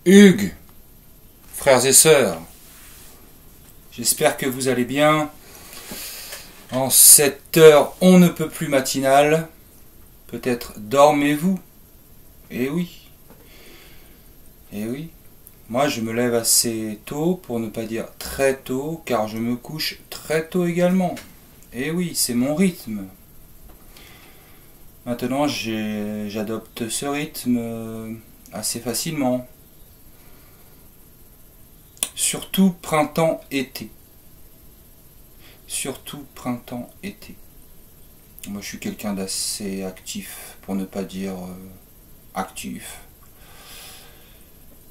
Hugues, frères et sœurs, j'espère que vous allez bien. En cette heure on ne peut plus matinale, peut-être dormez-vous. Eh oui, eh oui. Moi je me lève assez tôt, pour ne pas dire très tôt, car je me couche très tôt également. Eh oui, c'est mon rythme. Maintenant j'adopte ce rythme assez facilement. Surtout printemps-été. Surtout printemps-été. Moi je suis quelqu'un d'assez actif, pour ne pas dire actif.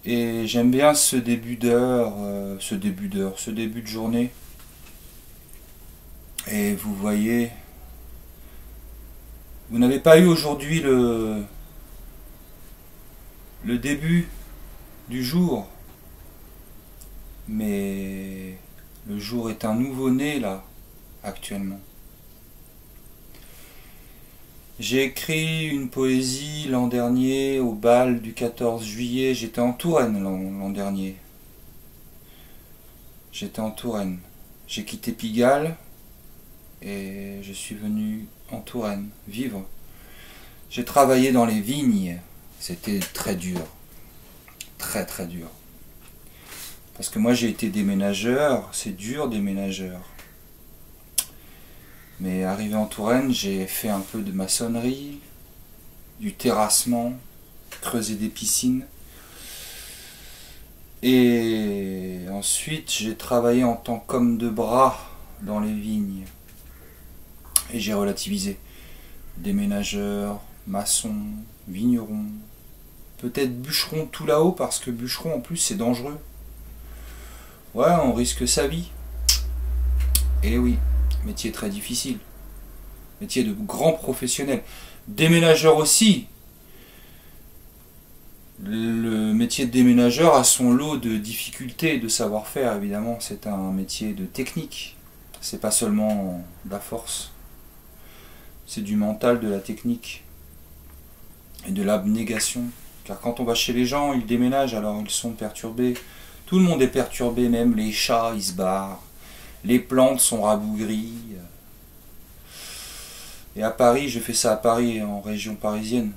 Et j'aime bien ce début d'heure, ce début de journée. Et vous voyez, vous n'avez pas eu aujourd'hui le début du jour. Mais le jour est un nouveau-né là, actuellement. J'ai écrit une poésie l'an dernier au bal du 14 juillet. J'étais en Touraine l'an dernier. J'étais en Touraine. J'ai quitté Pigalle et je suis venu en Touraine vivre. J'ai travaillé dans les vignes. C'était très dur. Très très dur. Parce que moi j'ai été déménageur, c'est dur déménageur. Mais arrivé en Touraine, j'ai fait un peu de maçonnerie, du terrassement, creuser des piscines. Et ensuite j'ai travaillé en tant qu'homme de bras dans les vignes. Et j'ai relativisé. Déménageur, maçon, vigneron, peut-être bûcheron tout là-haut, parce que bûcheron en plus c'est dangereux. Ouais, on risque sa vie. Et oui, métier très difficile. Métier de grand professionnel. Déménageur aussi. Le métier de déménageur a son lot de difficultés et de savoir-faire, évidemment. C'est un métier de technique. C'est pas seulement de la force. C'est du mental, de la technique. Et de l'abnégation. Car quand on va chez les gens, ils déménagent, alors ils sont perturbés. Tout le monde est perturbé, même les chats, ils se barrent. Les plantes sont rabougries. Et à Paris, je fais ça à Paris, en région parisienne.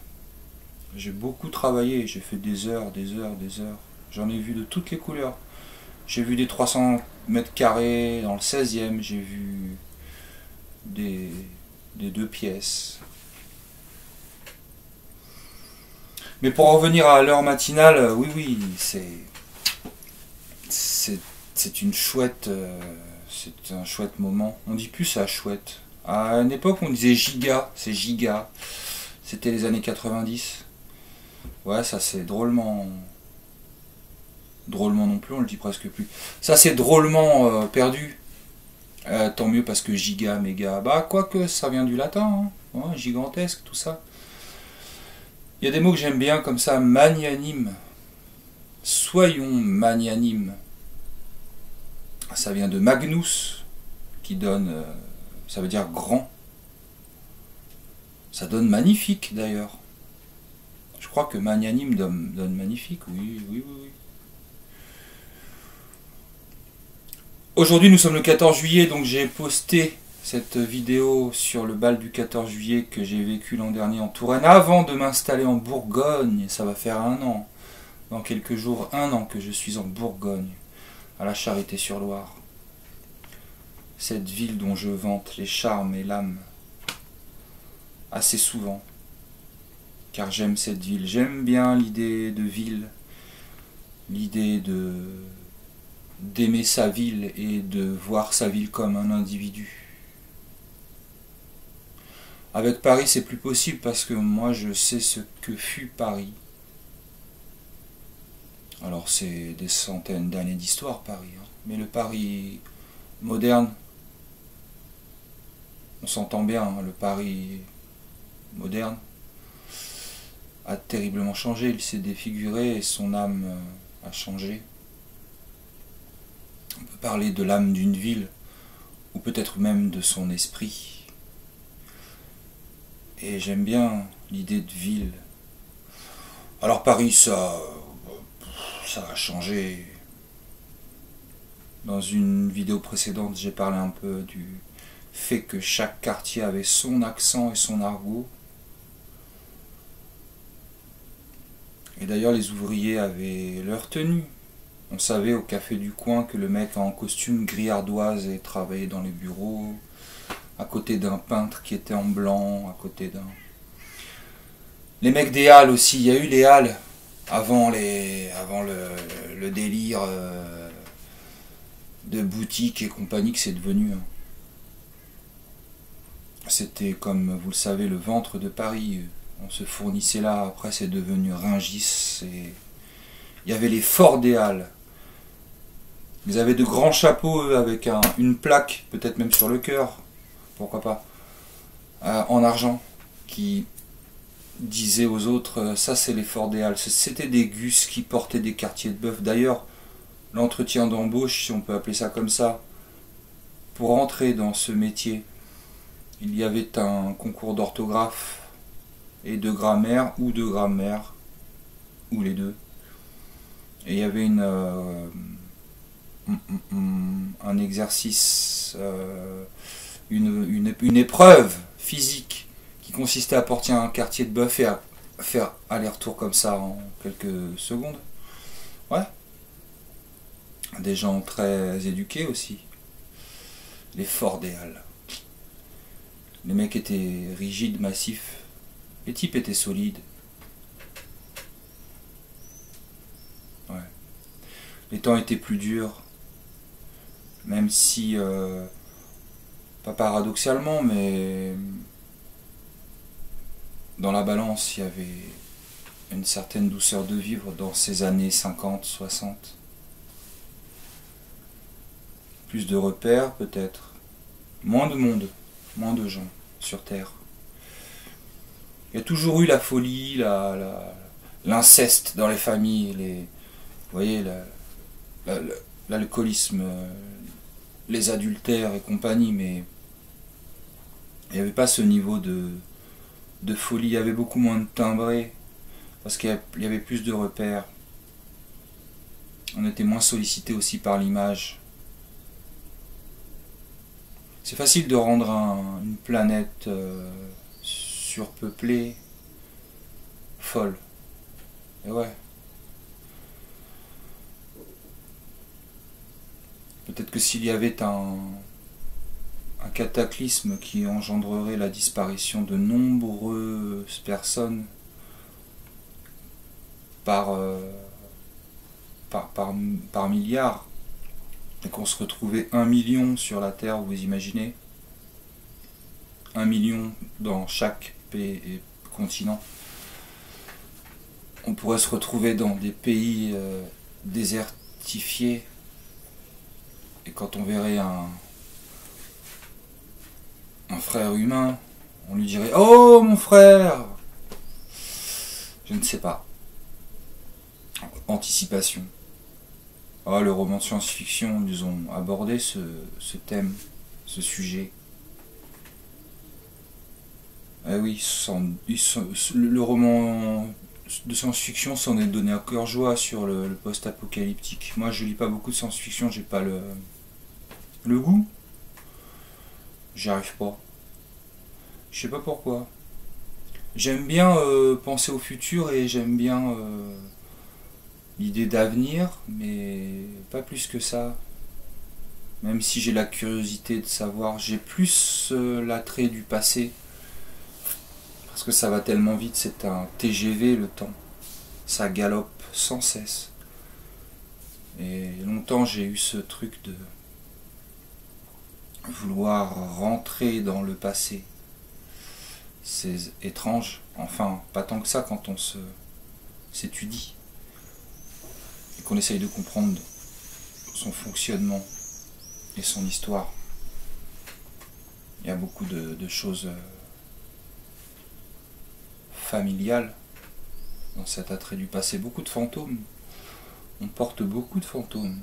J'ai beaucoup travaillé, j'ai fait des heures, des heures, des heures. J'en ai vu de toutes les couleurs. J'ai vu des 300 mètres carrés dans le 16e, j'ai vu des 2 pièces. Mais pour en revenir à l'heure matinale, oui, c'est une chouette, c'est un chouette moment. On dit plus ça chouette. À une époque on disait giga, c'est giga. C'était les années 90. Ouais, ça c'est drôlement non plus, on le dit presque plus. Ça c'est drôlement perdu. Tant mieux parce que giga, méga, bah quoique ça vient du latin, hein. Ouais, gigantesque, tout ça. Il y a des mots que j'aime bien comme ça, magnanime. Soyons magnanimes. Ça vient de Magnus, qui donne, ça veut dire grand. Ça donne magnifique d'ailleurs. Je crois que magnanime donne magnifique, oui. Aujourd'hui nous sommes le 14 juillet, donc j'ai posté cette vidéo sur le bal du 14 juillet que j'ai vécu l'an dernier en Touraine, avant de m'installer en Bourgogne. Ça va faire 1 an, dans quelques jours, 1 an que je suis en Bourgogne, à la Charité-sur-Loire. Cette ville dont je vante les charmes et l'âme assez souvent, car j'aime cette ville. J'aime bien l'idée de ville, l'idée d'aimer sa ville et de voir sa ville comme un individu. Avec Paris c'est plus possible parce que moi je sais ce que fut Paris. Alors c'est des centaines d'années d'histoire Paris, hein. Mais le Paris moderne, on s'entend bien, hein, le Paris moderne a terriblement changé, il s'est défiguré et son âme a changé. On peut parler de l'âme d'une ville, ou peut-être même de son esprit. Et j'aime bien l'idée de ville. Alors Paris, ça ça a changé. Dans une vidéo précédente, j'ai parlé un peu du fait que chaque quartier avait son accent et son argot. Et d'ailleurs, les ouvriers avaient leur tenue. On savait au café du coin que le mec en costume gris ardoise et travaillait dans les bureaux, à côté d'un peintre qui était en blanc, à côté d'un... Les mecs des halles aussi, il y a eu les halles avant le délire de boutique et compagnie que c'est devenu. C'était comme vous le savez le ventre de Paris. On se fournissait là, après c'est devenu Rungis. Et... il y avait les forts des halles. Ils avaient de grands chapeaux eux, avec une plaque, peut-être même sur le cœur, pourquoi pas, en argent, qui disait aux autres, ça c'est les forts des halles. C'était des gus qui portaient des quartiers de bœuf. D'ailleurs, l'entretien d'embauche, si on peut appeler ça comme ça, pour entrer dans ce métier, il y avait un concours d'orthographe et de grammaire, ou de grammaire, ou les deux. Et il y avait un exercice, une épreuve physique qui consistait à porter un quartier de bœuf et à faire aller-retour comme ça en quelques secondes. Ouais. Des gens très éduqués aussi. Les forts des halles. Les mecs étaient rigides, massifs. Les types étaient solides. Ouais. Les temps étaient plus durs. Même si, pas paradoxalement, mais dans la balance, il y avait une certaine douceur de vivre dans ces années 50, 60. Plus de repères peut-être. Moins de monde, moins de gens sur Terre. Il y a toujours eu la folie, l'inceste dans les familles, vous voyez, l'alcoolisme, les adultères et compagnie, mais il n'y avait pas ce niveau de folie, il y avait beaucoup moins de timbrés, parce qu'il y avait plus de repères. On était moins sollicité aussi par l'image. C'est facile de rendre une planète surpeuplée folle. Et ouais. Peut-être que s'il y avait un cataclysme qui engendrerait la disparition de nombreuses personnes par milliard, et qu'on se retrouvait 1 million sur la Terre, vous imaginez, 1 million dans chaque pays et continent, on pourrait se retrouver dans des pays désertifiés, et quand on verrait un frère humain, on lui dirait « Oh mon frère !» Je ne sais pas. Anticipation. Ah, le roman de science-fiction, ils ont abordé ce thème, ce sujet. Ah oui, le roman de science-fiction s'en est donné à cœur joie sur le post-apocalyptique. Moi, je lis pas beaucoup de science-fiction, j'ai pas le goût. J'y arrive pas. Je sais pas pourquoi. J'aime bien penser au futur et j'aime bien l'idée d'avenir, mais pas plus que ça. Même si j'ai la curiosité de savoir, j'ai plus l'attrait du passé. Parce que ça va tellement vite, c'est un TGV le temps. Ça galope sans cesse. Et longtemps j'ai eu ce truc de vouloir rentrer dans le passé. C'est étrange, enfin pas tant que ça quand on s'étudie et qu'on essaye de comprendre son fonctionnement et son histoire. Il y a beaucoup de choses familiales dans cet attrait du passé, beaucoup de fantômes. On porte beaucoup de fantômes.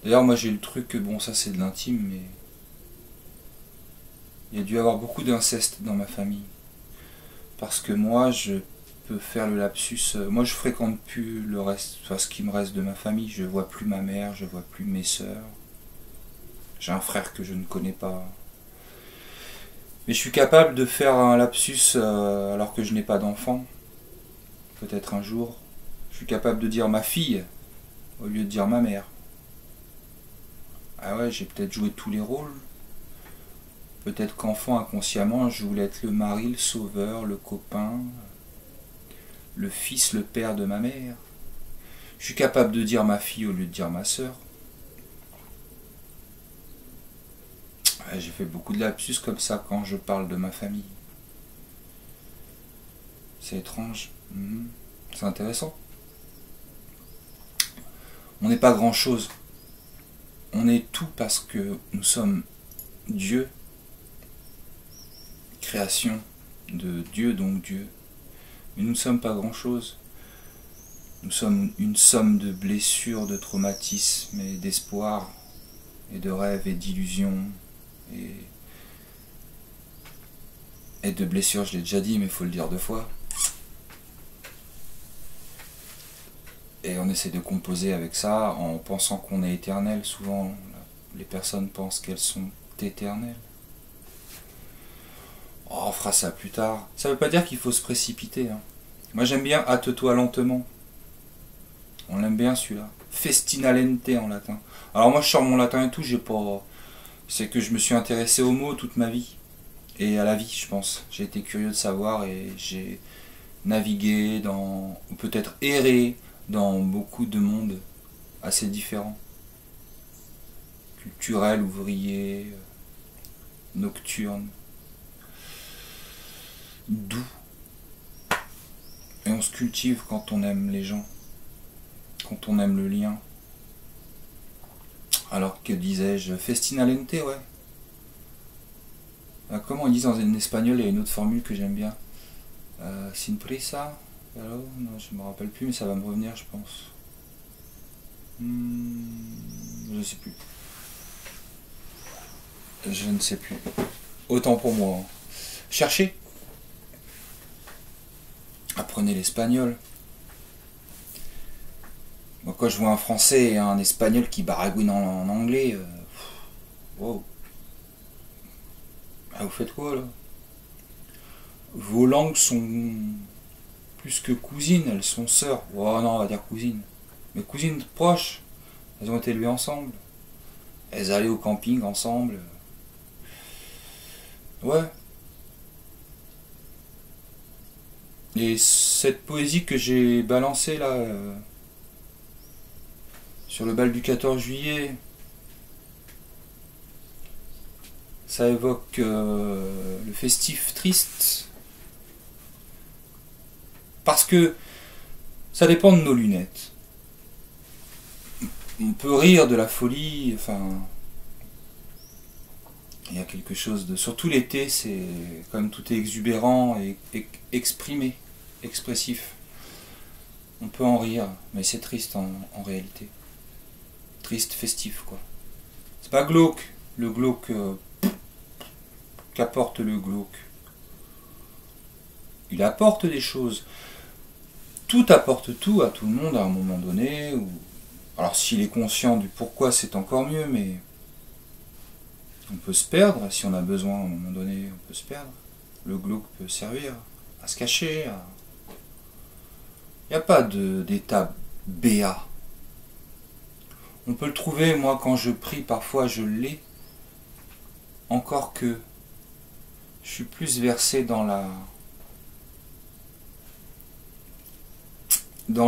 D'ailleurs, moi j'ai le truc que, bon, ça c'est de l'intime, mais il y a dû y avoir beaucoup d'inceste dans ma famille. parce que moi je peux faire le lapsus. Moi je fréquente plus le reste, enfin ce qui me reste de ma famille. Je vois plus ma mère, je vois plus mes sœurs. J'ai un frère que je ne connais pas. Mais je suis capable de faire un lapsus alors que je n'ai pas d'enfant. Peut-être un jour. Je suis capable de dire ma fille au lieu de dire ma mère. Ah ouais, j'ai peut-être joué tous les rôles. Peut-être qu'enfant, inconsciemment, je voulais être le mari, le sauveur, le copain, le fils, le père de ma mère. Je suis capable de dire ma fille au lieu de dire ma sœur. Ouais, j'ai fait beaucoup de lapsus comme ça quand je parle de ma famille. C'est étrange. C'est intéressant. On n'est pas grand-chose. On est tout parce que nous sommes Dieu. Création de Dieu, donc Dieu. Mais nous ne sommes pas grand-chose. Nous sommes une somme de blessures, de traumatismes et d'espoirs, et de rêves et d'illusions, et de blessures, je l'ai déjà dit, mais il faut le dire 2 fois. Et on essaie de composer avec ça en pensant qu'on est éternel. Souvent, les personnes pensent qu'elles sont éternelles. Oh, on fera ça plus tard. Ça veut pas dire qu'il faut se précipiter. Hein. Moi j'aime bien hâte-toi lentement. On l'aime bien celui-là. Festina lente en latin. Alors moi je sors mon latin et tout, j'ai pas. C'est que je me suis intéressé aux mots toute ma vie. Et à la vie, je pense. J'ai été curieux de savoir et j'ai navigué dans. Ou peut-être erré dans beaucoup de mondes assez différents. Culturel, ouvrier, nocturne. Doux. Et on se cultive quand on aime les gens, quand on aime le lien. Alors que disais-je, festina lente, ouais. Comment ils disent en espagnol, il y a une autre formule que j'aime bien. Sin prisa. Alors, non, je me rappelle plus, mais ça va me revenir, je pense. Je sais plus. Je ne sais plus. Autant pour moi. Hein. Cherchez. Apprenez l'espagnol. Moi, quand je vois un français et un espagnol qui baragouine en anglais, wow. Ah, vous faites quoi là? Vos langues sont plus que cousines, elles sont sœurs. Oh non, on va dire cousines. Mais cousines proches, elles ont été élevées ensemble. Elles allaient au camping ensemble. Ouais. Et cette poésie que j'ai balancée là, sur le bal du 14 juillet, ça évoque le festif triste. Parce que ça dépend de nos lunettes. On peut rire de la folie, enfin... Il y a quelque chose de... Surtout l'été, c'est comme tout est exubérant et exprimé, expressif. On peut en rire, mais c'est triste en réalité. Triste, festif, quoi. C'est pas glauque. Le glauque... qu'apporte le glauque? Il apporte des choses. Tout apporte tout à tout le monde à un moment donné. Ou... Alors s'il est conscient du pourquoi, c'est encore mieux, mais... On peut se perdre, si on a besoin à un moment donné, on peut se perdre. Le glauque peut servir à se cacher. Il n'y a pas d'état béat. On peut le trouver, moi quand je prie, parfois je l'ai. Encore que je suis plus versé dans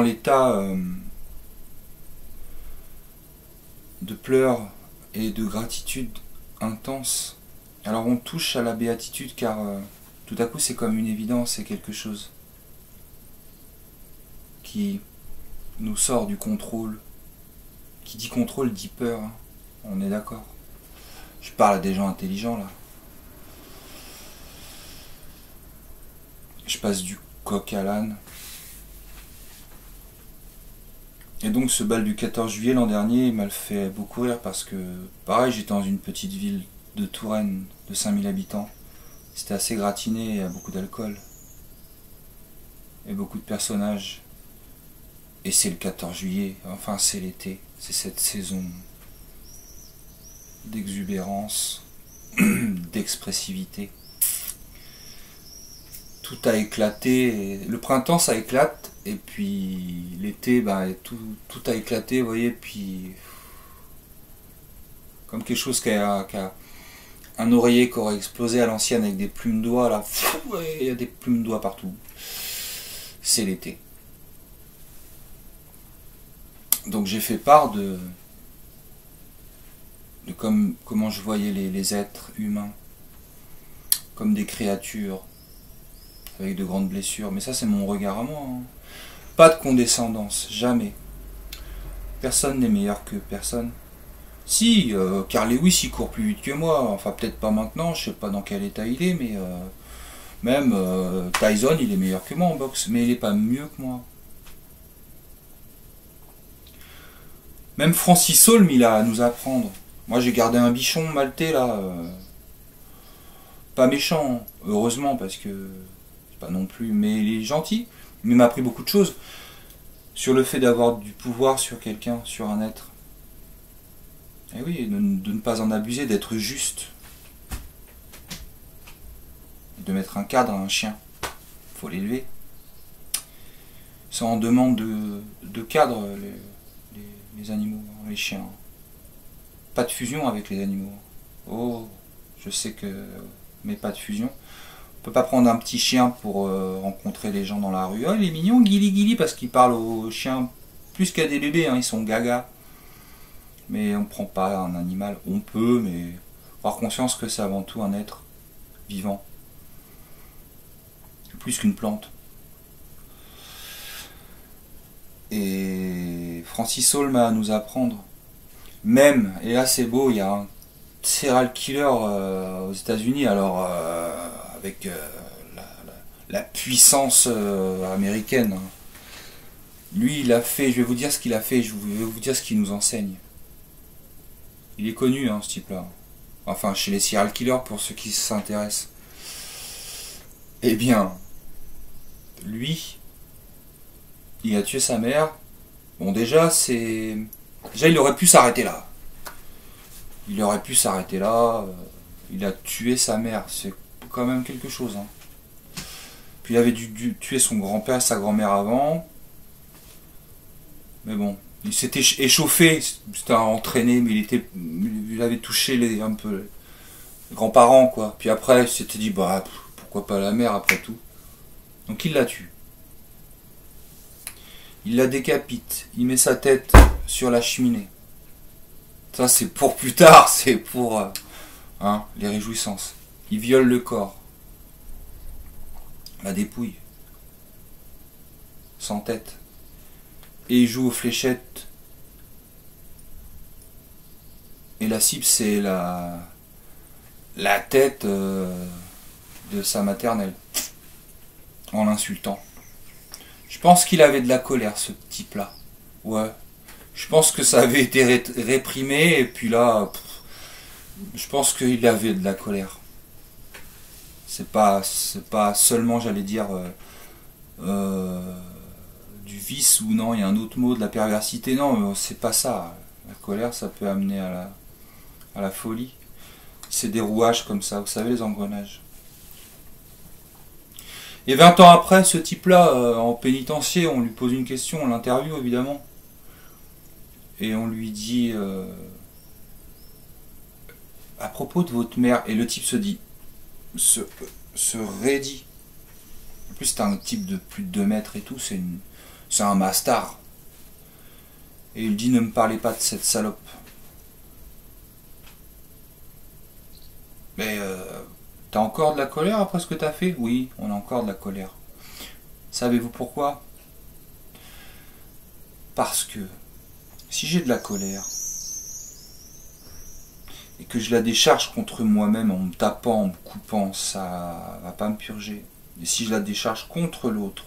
l'état de pleurs et de gratitude intense. Alors on touche à la béatitude car tout à coup c'est comme une évidence, c'est quelque chose qui nous sort du contrôle. Qui dit contrôle dit peur, hein. On est d'accord. Je parle à des gens intelligents là. Je passe du coq à l'âne. Et donc ce bal du 14 juillet l'an dernier m'a fait beaucoup rire parce que, pareil, j'étais dans une petite ville de Touraine de 5000 habitants. C'était assez gratiné et à beaucoup d'alcool. et beaucoup de personnages. Et c'est le 14 juillet, enfin c'est l'été, c'est cette saison d'exubérance, d'expressivité. Tout a éclaté, le printemps ça éclate, et puis l'été, bah, tout a éclaté, vous voyez, puis comme quelque chose qui a un oreiller qui aurait explosé à l'ancienne avec des plumes d'oie, là, il y a des plumes d'oie partout. C'est l'été. Donc j'ai fait part de comment je voyais les êtres humains comme des créatures avec de grandes blessures. Mais ça c'est mon regard à moi. Hein. Pas de condescendance, jamais. Personne n'est meilleur que personne. Si, Carl Lewis il court plus vite que moi. Enfin peut-être pas maintenant, je sais pas dans quel état il est, mais même Tyson il est meilleur que moi en boxe. Mais il est pas mieux que moi. Même Francis Holm il a à nous apprendre. Moi j'ai gardé un bichon maltais là. Pas méchant, heureusement, parce que c'est pas non plus. Mais il est gentil. Mais il m'a appris beaucoup de choses. Sur le fait d'avoir du pouvoir sur quelqu'un, sur un être. Et oui, de ne pas en abuser, d'être juste. De mettre un cadre à un chien. Faut l'élever. Ça en demande de cadre les animaux, les chiens. Pas de fusion avec les animaux. Oh, je sais que... Mais pas de fusion. On peut pas prendre un petit chien pour rencontrer les gens dans la rue. Oh, il est mignon, guili guili, parce qu'il parle aux chiens plus qu'à des bébés, hein, ils sont gaga. Mais on prend pas un animal. On peut, mais avoir conscience que c'est avant tout un être vivant. Plus qu'une plante. Et Francis Holm a à nous apprendre. Même, et là c'est beau, il y a un serial killer aux États-Unis, alors avec la puissance américaine. Lui, il a fait, je vais vous dire ce qu'il a fait, je vais vous dire ce qu'il nous enseigne. Il est connu, hein, ce type-là. Enfin, chez les serial killers, pour ceux qui s'intéressent. Eh bien, lui, il a tué sa mère. Bon, déjà, il aurait pu s'arrêter là. Il aurait pu s'arrêter là. Il a tué sa mère. C'est quand même quelque chose. Hein. Puis il avait dû tuer son grand-père et sa grand-mère avant. Mais bon, il s'était échauffé. C'était entraîné, mais il avait touché un peu les grands-parents, quoi. Puis après, il s'était dit, bah, pourquoi pas la mère après tout. Donc il la tue. Il la décapite, il met sa tête sur la cheminée. Ça c'est pour plus tard, c'est pour les réjouissances. Il viole le corps. La dépouille. Sans tête. Et il joue aux fléchettes. Et la cible c'est la tête de sa maternelle. En l'insultant. Je pense qu'il avait de la colère, ce type-là. Ouais. Je pense que ça avait été réprimé, et puis là, je pense qu'il avait de la colère. C'est pas seulement, j'allais dire, du vice, ou non, il y a un autre mot, de la perversité. Non, c'est pas ça. La colère, ça peut amener à la folie. C'est des rouages comme ça, vous savez, les engrenages. Et 20 ans après, ce type-là, en pénitencier, on lui pose une question, on l'interviewe évidemment. Et on lui dit, à propos de votre mère, et le type se dit, se raidit. En plus, c'est un type de plus de 2 mètres et tout, c'est un mastard. Et il dit, ne me parlez pas de cette salope. Mais t'as encore de la colère après ce que t'as fait? Oui, on a encore de la colère. Savez-vous pourquoi? Parce que si j'ai de la colère et que je la décharge contre moi-même en me tapant, en me coupant, ça va pas me purger. Et si je la décharge contre l'autre,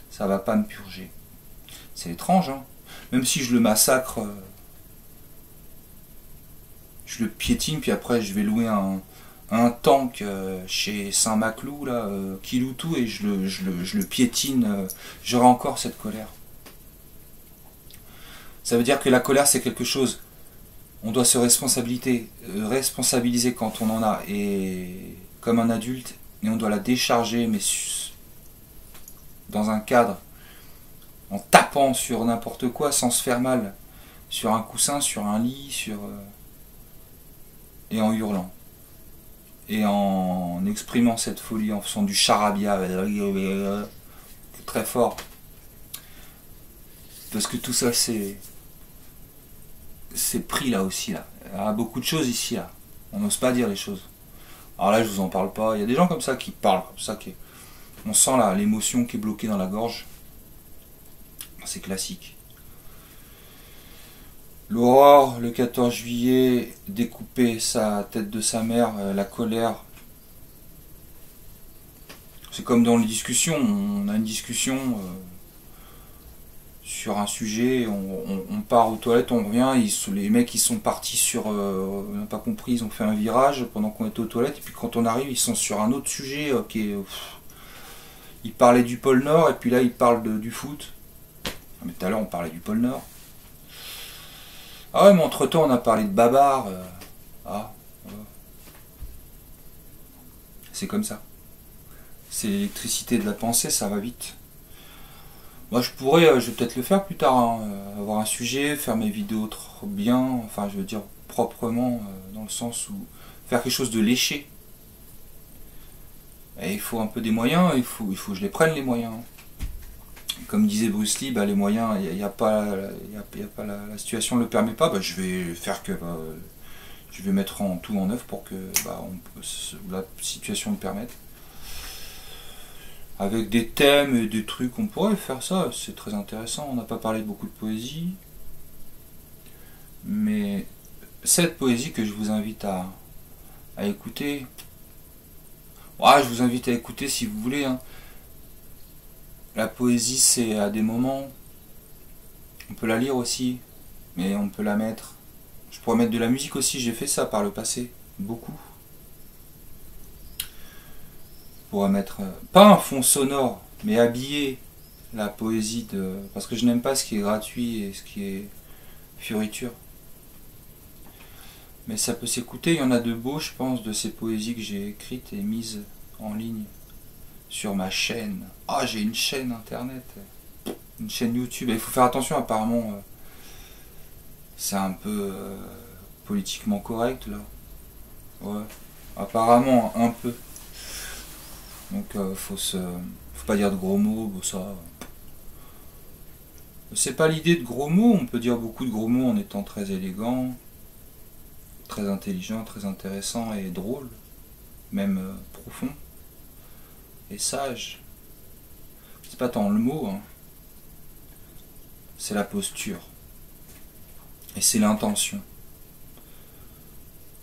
ça va pas me purger. C'est étrange, hein? Même si je le massacre, je le piétine, puis après je vais louer un un tank chez Saint-Maclou, là, qui loue tout, et je le piétine, j'aurai encore cette colère. Ça veut dire que la colère, c'est quelque chose, on doit se responsabiliser quand on en a, et comme un adulte, et on doit la décharger, mais dans un cadre, en tapant sur n'importe quoi sans se faire mal, sur un coussin, sur un lit, et en hurlant. Et en exprimant cette folie, en faisant du charabia très fort. Parce que tout ça, c'est pris là aussi. Là. Il y a beaucoup de choses ici. Là. On n'ose pas dire les choses. Alors là, je vous en parle pas. Il y a des gens comme ça qui parlent comme ça. On sent là l'émotion qui est bloquée dans la gorge. C'est classique. L'aurore, le 14 juillet, découper sa tête de sa mère, la colère. C'est comme dans les discussions. On a une discussion sur un sujet, on part aux toilettes, on revient, les mecs ils sont partis sur... on n'a pas compris, ils ont fait un virage pendant qu'on était aux toilettes, et puis quand on arrive, ils sont sur un autre sujet qui est... ils parlaient du pôle Nord, et puis là ils parlent du foot. Mais tout à l'heure on parlait du pôle Nord. Ah ouais, mais entre temps on a parlé de Babar. C'est comme ça. C'est l'électricité de la pensée, ça va vite. Moi je vais peut-être le faire plus tard, hein, avoir un sujet, faire mes vidéos trop bien, enfin je veux dire proprement, dans le sens où faire quelque chose de léché. Et il faut un peu des moyens, il faut que je les prenne les moyens. Comme disait Bruce Lee, les moyens, il n'y a pas, la situation ne le permet pas, je vais faire que je vais mettre tout en œuvre pour que la situation le permette. Avec des thèmes et des trucs, on pourrait faire ça, c'est très intéressant. On n'a pas parlé de beaucoup de poésie, mais cette poésie que je vous invite à écouter, je vous invite à écouter si vous voulez. Hein. La poésie, c'est à des moments, on peut la lire aussi, mais on peut la mettre. Je pourrais mettre de la musique aussi, j'ai fait ça par le passé, beaucoup. Je pourrais mettre, pas un fond sonore, mais habiller la poésie parce que je n'aime pas ce qui est gratuit et ce qui est fioriture. Mais ça peut s'écouter, il y en a de beaux, je pense, de ces poésies que j'ai écrites et mises en ligne sur ma chaîne. J'ai une chaîne internet, une chaîne YouTube. Il faut faire attention, apparemment, c'est un peu politiquement correct là. Ouais, apparemment un peu. Donc faut pas dire de gros mots, ça. C'est pas l'idée de gros mots, on peut dire beaucoup de gros mots en étant très élégant, très intelligent, très intéressant et drôle, même profond et sage. C'est pas tant le mot, hein. C'est la posture. Et c'est l'intention.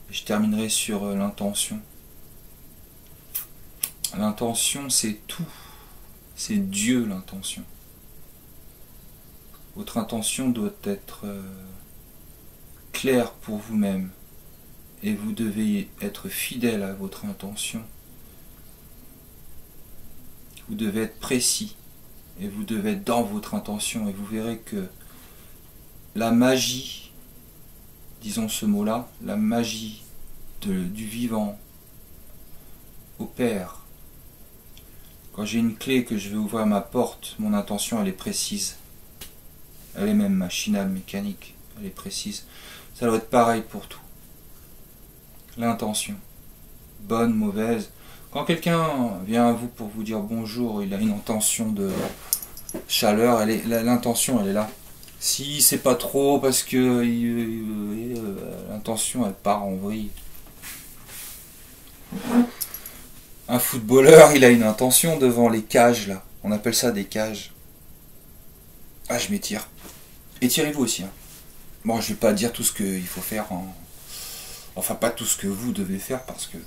Et je terminerai sur l'intention. L'intention, c'est tout. C'est Dieu, l'intention. Votre intention doit être claire pour vous-même. Et vous devez être fidèle à votre intention. Vous devez être précis. Et vous devez être dans votre intention. Et vous verrez que la magie, disons ce mot-là, la magie du vivant opère. Quand j'ai une clé que je vais ouvrir ma porte, mon intention elle est précise. Elle est même machinale, mécanique, elle est précise. Ça doit être pareil pour tout. L'intention, bonne, mauvaise. Quand quelqu'un vient à vous pour vous dire bonjour, il a une intention de chaleur, l'intention elle est là. Si c'est pas trop parce que l'intention elle part en vrille. Un footballeur, il a une intention devant les cages là. On appelle ça des cages. Je m'étire. Étirez-vous aussi. Hein. Bon, je vais pas dire tout ce qu'il faut faire. Hein. Enfin, pas tout ce que vous devez faire parce que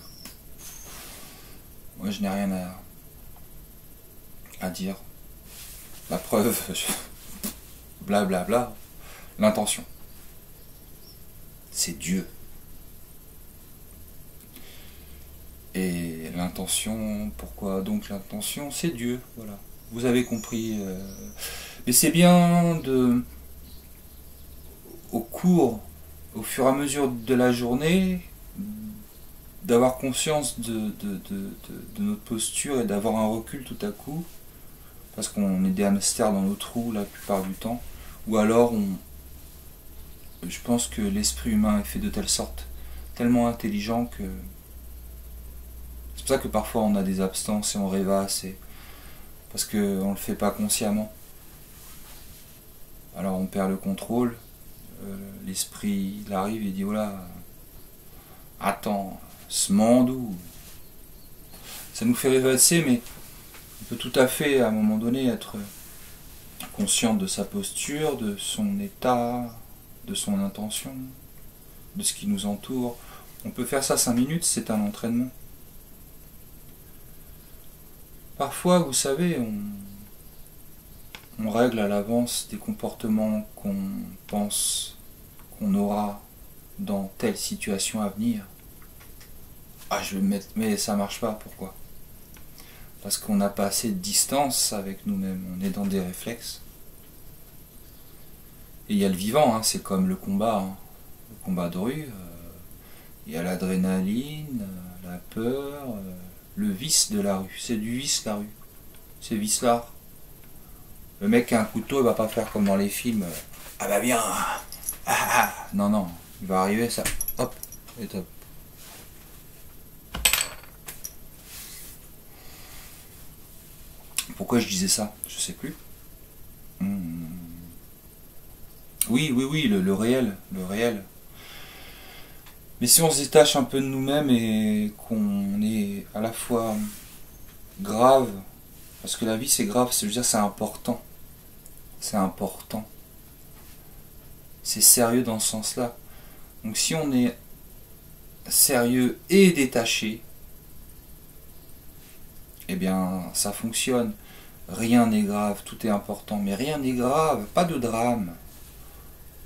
moi je n'ai rien à dire. La preuve, blablabla. L'intention. C'est Dieu. Et l'intention, pourquoi donc l'intention? C'est Dieu, voilà. Vous avez compris. Mais c'est bien au fur et à mesure de la journée, d'avoir conscience de notre posture et d'avoir un recul tout à coup, parce qu'on est des hamsters dans nos trous la plupart du temps, ou alors je pense que l'esprit humain est fait de telle sorte, tellement intelligent que c'est pour ça que parfois on a des abstances et on rêvasse, parce qu'on ne le fait pas consciemment. Alors on perd le contrôle, l'esprit il arrive et dit oh là, attends, ce monde où ça nous fait rêvasser, mais on peut tout à fait à un moment donné être conscient de sa posture, de son état, de son intention, de ce qui nous entoure. On peut faire ça 5 minutes, c'est un entraînement. Parfois, vous savez, on règle à l'avance des comportements qu'on pense qu'on aura dans telle situation à venir. Ah, je vais me mettre, mais ça marche pas, pourquoi? Parce qu'on n'a pas assez de distance avec nous-mêmes, on est dans des réflexes. Et il y a le vivant, hein, c'est comme le combat de rue. Il y a l'adrénaline, la peur, le vice de la rue. C'est du vice la rue. C'est vicelard. Le mec qui a un couteau, il va pas faire comme dans les films. Ah bah bien. Non, non. Il va arriver, ça. Hop. Et top. Pourquoi je disais ça? Je sais plus. Oui, le réel. Le réel. Mais si on se détache un peu de nous-mêmes et qu'on est à la fois grave, parce que la vie c'est grave, je veux dire c'est important. C'est important. C'est sérieux dans ce sens-là. Donc si on est sérieux et détaché, eh bien ça fonctionne. Rien n'est grave, tout est important, mais rien n'est grave, pas de drame.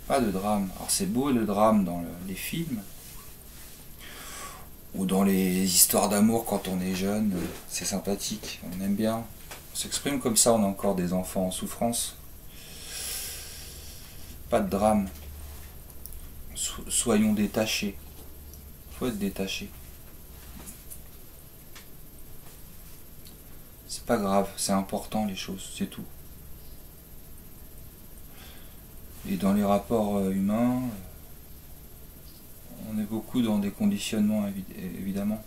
Pas de drame. Alors c'est beau le drame dans les films, ou dans les histoires d'amour quand on est jeune, c'est sympathique, on aime bien. On s'exprime comme ça, on a encore des enfants en souffrance. Pas de drame. Soyons détachés. Faut être détaché. C'est pas grave, c'est important les choses, c'est tout. Et dans les rapports humains, on est beaucoup dans des conditionnements évidemment.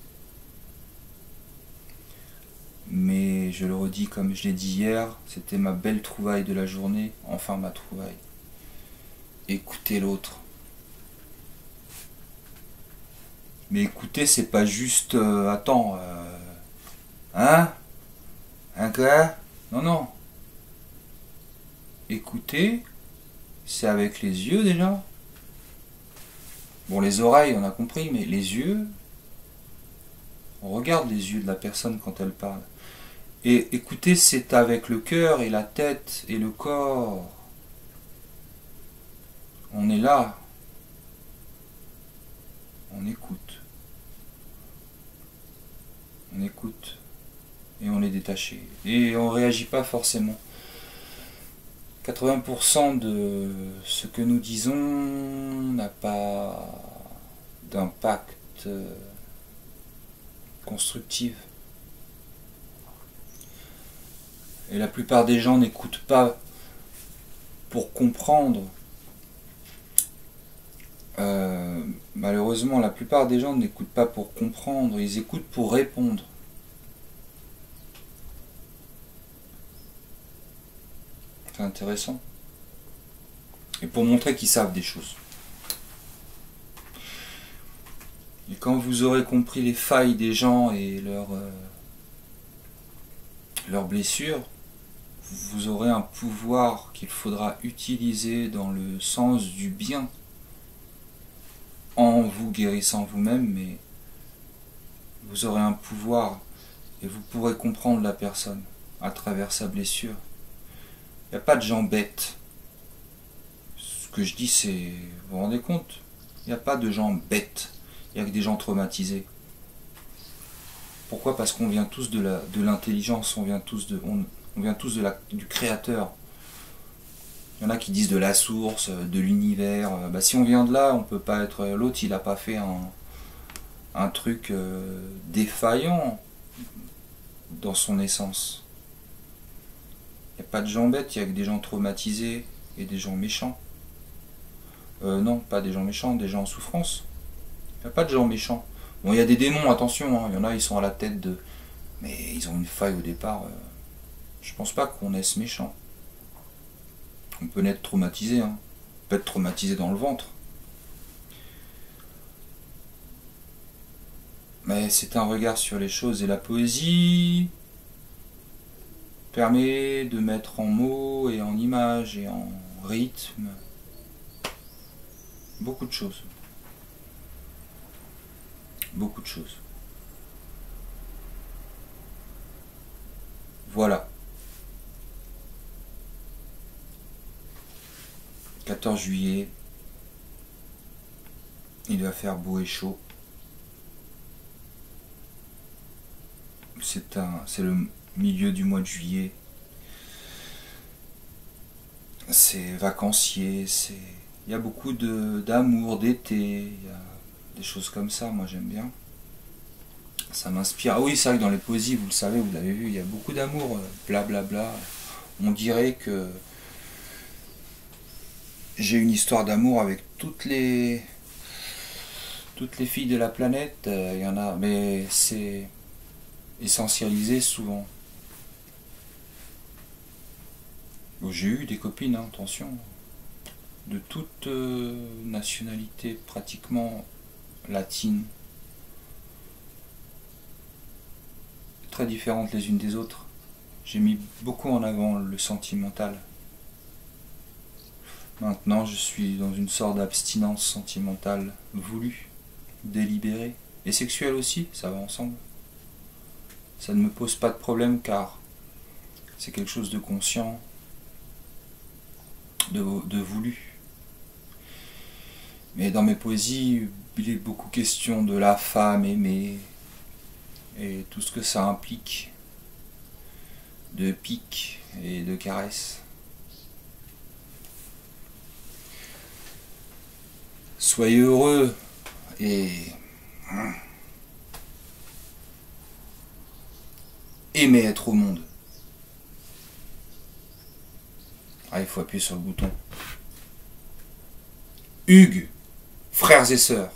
Mais je le redis comme je l'ai dit hier, c'était ma belle trouvaille de la journée, enfin ma trouvaille. Écoutez l'autre. Mais écouter, c'est pas juste attends, hein? Un gars? Non, non. Écouter, c'est avec les yeux déjà. Bon, les oreilles, on a compris, mais les yeux, on regarde les yeux de la personne quand elle parle. Et écouter, c'est avec le cœur et la tête et le corps. On est là. On écoute. On écoute. Et on est détaché. Et on ne réagit pas forcément. 80% de ce que nous disons n'a pas d'impact constructif. Et la plupart des gens n'écoutent pas pour comprendre. Malheureusement, la plupart des gens n'écoutent pas pour comprendre, ils écoutent pour répondre. C'est intéressant. Et pour montrer qu'ils savent des choses. Et quand vous aurez compris les failles des gens et leurs blessures, vous aurez un pouvoir qu'il faudra utiliser dans le sens du bien, en vous guérissant vous-même, mais vous aurez un pouvoir et vous pourrez comprendre la personne à travers sa blessure. Il n'y a pas de gens bêtes. Ce que je dis, c'est... Vous vous rendez compte? Il n'y a pas de gens bêtes. Il n'y a que des gens traumatisés. Pourquoi? Parce qu'on vient tous de l'intelligence, on vient tous du créateur. Il y en a qui disent de la source, de l'univers. Bah, si on vient de là, on peut pas être l'autre, il n'a pas fait un truc défaillant dans son essence. Il n'y a pas de gens bêtes, il y a que des gens traumatisés et des gens méchants. Non, pas des gens méchants, des gens en souffrance. Il n'y a pas de gens méchants. Bon, il y a des démons, attention, hein. Il y en a, ils sont à la tête de... Mais ils ont une faille au départ. Je pense pas qu'on naisse méchant. On peut naître traumatisé, hein. On peut être traumatisé dans le ventre. Mais c'est un regard sur les choses, et la poésie permet de mettre en mots et en images et en rythme beaucoup de choses. Beaucoup de choses. Voilà. 14 juillet. Il va faire beau et chaud. C'est le milieu du mois de juillet. C'est vacancier, il y a beaucoup d'amour, d'été, il y a des choses comme ça, moi j'aime bien. Ça m'inspire. Ah oui, c'est vrai que dans les poésies, vous le savez, vous l'avez vu, il y a beaucoup d'amour, blablabla. On dirait que j'ai une histoire d'amour avec toutes les filles de la planète. Il y en a, mais c'est essentialisé souvent. Bon, j'ai eu des copines, hein, attention, de toute nationalité, pratiquement latine, très différentes les unes des autres. J'ai mis beaucoup en avant le sentimental. Maintenant, je suis dans une sorte d'abstinence sentimentale voulue, délibérée, et sexuelle aussi, ça va ensemble. Ça ne me pose pas de problème car c'est quelque chose de conscient, de voulu. Mais dans mes poésies, il est beaucoup question de la femme aimée et tout ce que ça implique de piques et de caresses. Soyez heureux et aimez être au monde. Ah, il faut appuyer sur le bouton. Hugues, frères et sœurs.